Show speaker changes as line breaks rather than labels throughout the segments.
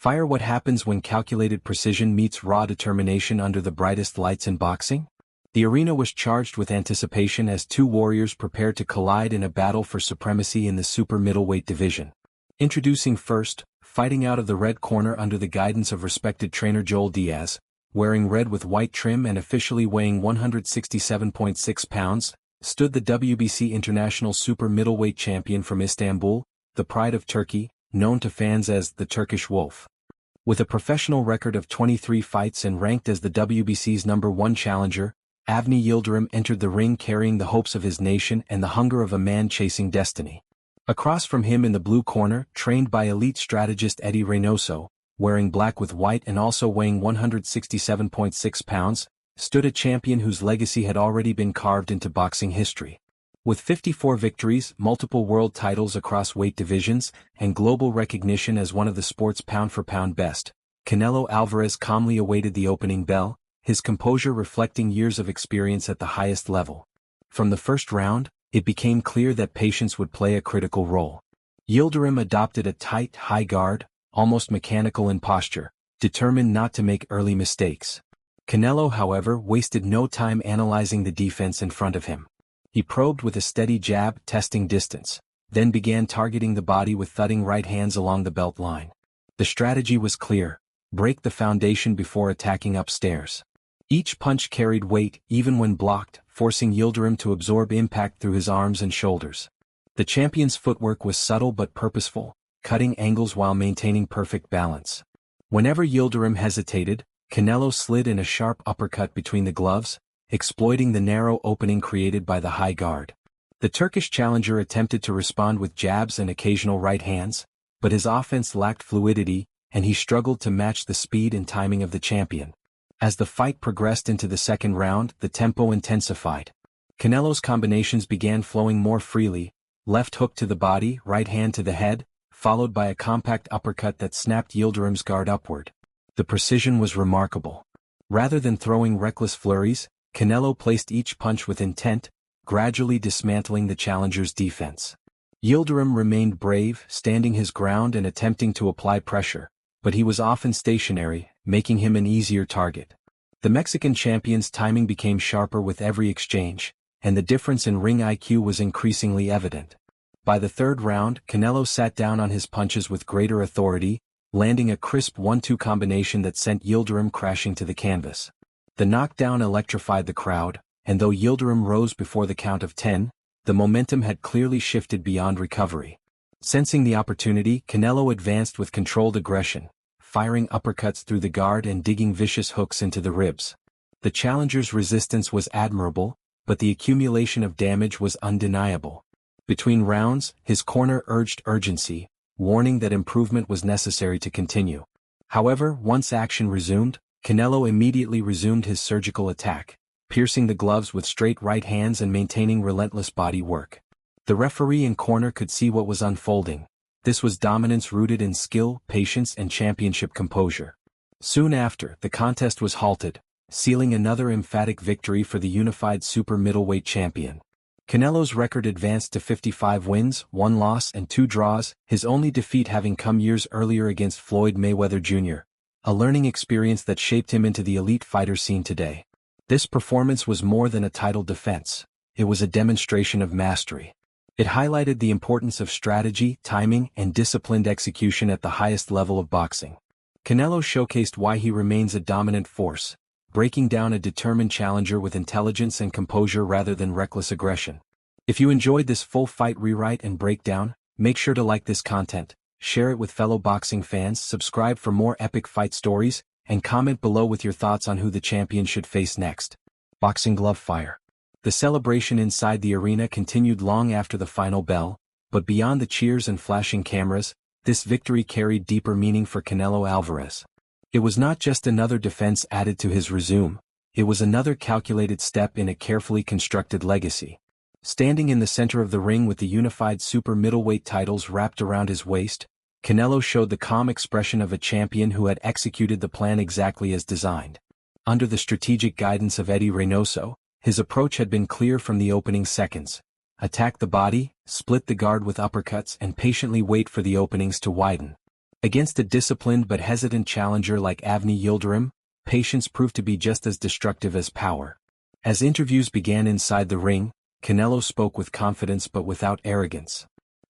Fire: what happens when calculated precision meets raw determination under the brightest lights in boxing? The arena was charged with anticipation as two warriors prepared to collide in a battle for supremacy in the super middleweight division. Introducing first, fighting out of the red corner under the guidance of respected trainer Joel Diaz, wearing red with white trim and officially weighing 167.6 pounds, stood the WBC International Super Middleweight Champion from Istanbul, the pride of Turkey, known to fans as the Turkish Wolf. With a professional record of 23 fights and ranked as the WBC's #1 challenger, Avni Yildirim entered the ring carrying the hopes of his nation and the hunger of a man chasing destiny. Across from him in the blue corner, trained by elite strategist Eddie Reynoso, wearing black with white and also weighing 167.6 pounds, stood a champion whose legacy had already been carved into boxing history. With 54 victories, multiple world titles across weight divisions, and global recognition as one of the sport's pound-for-pound best, Canelo Alvarez calmly awaited the opening bell, his composure reflecting years of experience at the highest level. From the first round, it became clear that patience would play a critical role. Yildirim adopted a tight, high guard, almost mechanical in posture, determined not to make early mistakes. Canelo, however, wasted no time analyzing the defense in front of him. He probed with a steady jab, testing distance, then began targeting the body with thudding right hands along the belt line. The strategy was clear: break the foundation before attacking upstairs. Each punch carried weight, even when blocked, forcing Yildirim to absorb impact through his arms and shoulders. The champion's footwork was subtle but purposeful, cutting angles while maintaining perfect balance. Whenever Yildirim hesitated, Canelo slid in a sharp uppercut between the gloves, exploiting the narrow opening created by the high guard. The Turkish challenger attempted to respond with jabs and occasional right hands, but his offense lacked fluidity, and he struggled to match the speed and timing of the champion. As the fight progressed into the second round, the tempo intensified. Canelo's combinations began flowing more freely: left hook to the body, right hand to the head, followed by a compact uppercut that snapped Yildirim's guard upward. The precision was remarkable. Rather than throwing reckless flurries, Canelo placed each punch with intent, gradually dismantling the challenger's defense. Yildirim remained brave, standing his ground and attempting to apply pressure, but he was often stationary, making him an easier target. The Mexican champion's timing became sharper with every exchange, and the difference in ring IQ was increasingly evident. By the third round, Canelo sat down on his punches with greater authority, landing a crisp 1-2 combination that sent Yildirim crashing to the canvas. The knockdown electrified the crowd, and though Yildirim rose before the count of 10, the momentum had clearly shifted beyond recovery. Sensing the opportunity, Canelo advanced with controlled aggression, firing uppercuts through the guard and digging vicious hooks into the ribs. The challenger's resistance was admirable, but the accumulation of damage was undeniable. Between rounds, his corner urged urgency, warning that improvement was necessary to continue. However, once action resumed, Canelo immediately resumed his surgical attack, piercing the gloves with straight right hands and maintaining relentless body work. The referee in corner could see what was unfolding. This was dominance rooted in skill, patience, and championship composure. Soon after, the contest was halted, sealing another emphatic victory for the unified super middleweight champion. Canelo's record advanced to 55 wins, 1 loss and 2 draws, his only defeat having come years earlier against Floyd Mayweather Jr., a learning experience that shaped him into the elite fighter seen today. This performance was more than a title defense. It was a demonstration of mastery. It highlighted the importance of strategy, timing, and disciplined execution at the highest level of boxing. Canelo showcased why he remains a dominant force, breaking down a determined challenger with intelligence and composure rather than reckless aggression. If you enjoyed this full fight rewrite and breakdown, make sure to like this content, share it with fellow boxing fans, subscribe for more epic fight stories, and comment below with your thoughts on who the champion should face next. Boxing glove fire. The celebration inside the arena continued long after the final bell, but beyond the cheers and flashing cameras, this victory carried deeper meaning for Canelo Alvarez. It was not just another defense added to his resume, it was another calculated step in a carefully constructed legacy. Standing in the center of the ring with the unified super middleweight titles wrapped around his waist, Canelo showed the calm expression of a champion who had executed the plan exactly as designed. Under the strategic guidance of Eddie Reynoso, his approach had been clear from the opening seconds: attack the body, split the guard with uppercuts, and patiently wait for the openings to widen. Against a disciplined but hesitant challenger like Avni Yildirim, patience proved to be just as destructive as power. As interviews began inside the ring, Canelo spoke with confidence but without arrogance.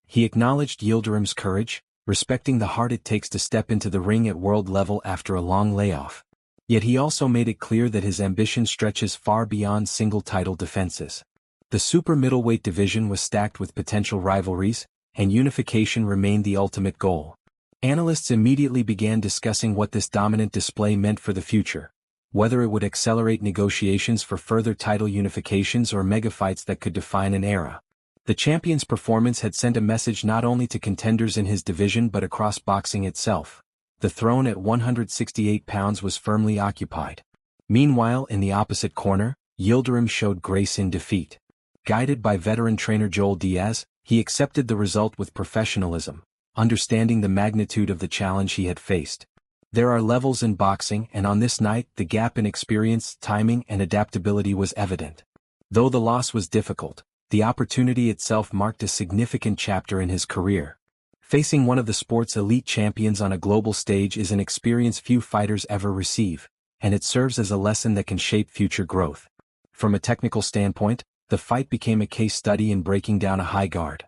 He acknowledged Yildirim's courage, respecting the heart it takes to step into the ring at world level after a long layoff. Yet he also made it clear that his ambition stretches far beyond single title defenses. The super middleweight division was stacked with potential rivalries, and unification remained the ultimate goal. Analysts immediately began discussing what this dominant display meant for the future, whether it would accelerate negotiations for further title unifications or megafights that could define an era. The champion's performance had sent a message not only to contenders in his division but across boxing itself. The throne at 168 pounds was firmly occupied. Meanwhile, in the opposite corner, Yildirim showed grace in defeat. Guided by veteran trainer Joel Diaz, he accepted the result with professionalism, understanding the magnitude of the challenge he had faced. There are levels in boxing, and on this night the gap in experience, timing, and adaptability was evident. Though the loss was difficult, the opportunity itself marked a significant chapter in his career. Facing one of the sport's elite champions on a global stage is an experience few fighters ever receive, and it serves as a lesson that can shape future growth. From a technical standpoint, the fight became a case study in breaking down a high guard.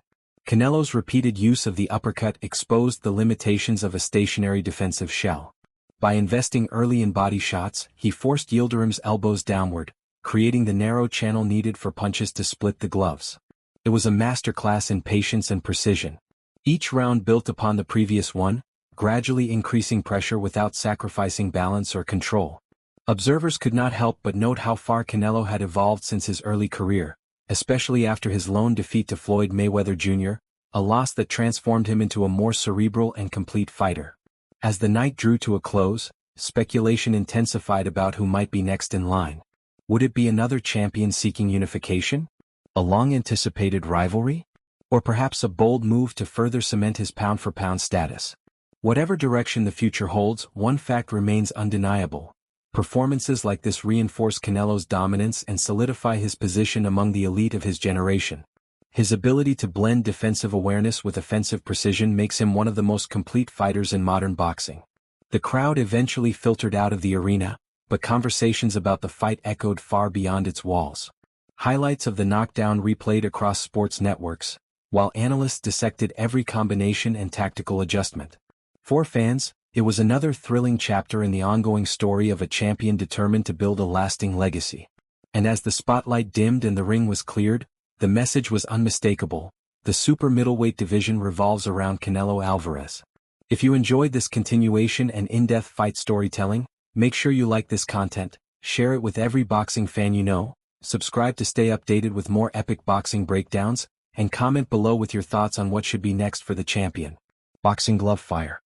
Canelo's repeated use of the uppercut exposed the limitations of a stationary defensive shell. By investing early in body shots, he forced Yildirim's elbows downward, creating the narrow channel needed for punches to split the gloves. It was a masterclass in patience and precision. Each round built upon the previous one, gradually increasing pressure without sacrificing balance or control. Observers could not help but note how far Canelo had evolved since his early career, especially after his lone defeat to Floyd Mayweather Jr., a loss that transformed him into a more cerebral and complete fighter. As the night drew to a close, speculation intensified about who might be next in line. Would it be another champion seeking unification? A long-anticipated rivalry? Or perhaps a bold move to further cement his pound-for-pound status? Whatever direction the future holds, one fact remains undeniable. Performances like this reinforce Canelo's dominance and solidify his position among the elite of his generation. His ability to blend defensive awareness with offensive precision makes him one of the most complete fighters in modern boxing. The crowd eventually filtered out of the arena, but conversations about the fight echoed far beyond its walls. Highlights of the knockdown replayed across sports networks, while analysts dissected every combination and tactical adjustment. For fans, it was another thrilling chapter in the ongoing story of a champion determined to build a lasting legacy. And as the spotlight dimmed and the ring was cleared, the message was unmistakable: the super middleweight division revolves around Canelo Alvarez. If you enjoyed this continuation and in-depth fight storytelling, make sure you like this content, share it with every boxing fan you know, subscribe to stay updated with more epic boxing breakdowns, and comment below with your thoughts on what should be next for the champion. Boxing Glove Fire.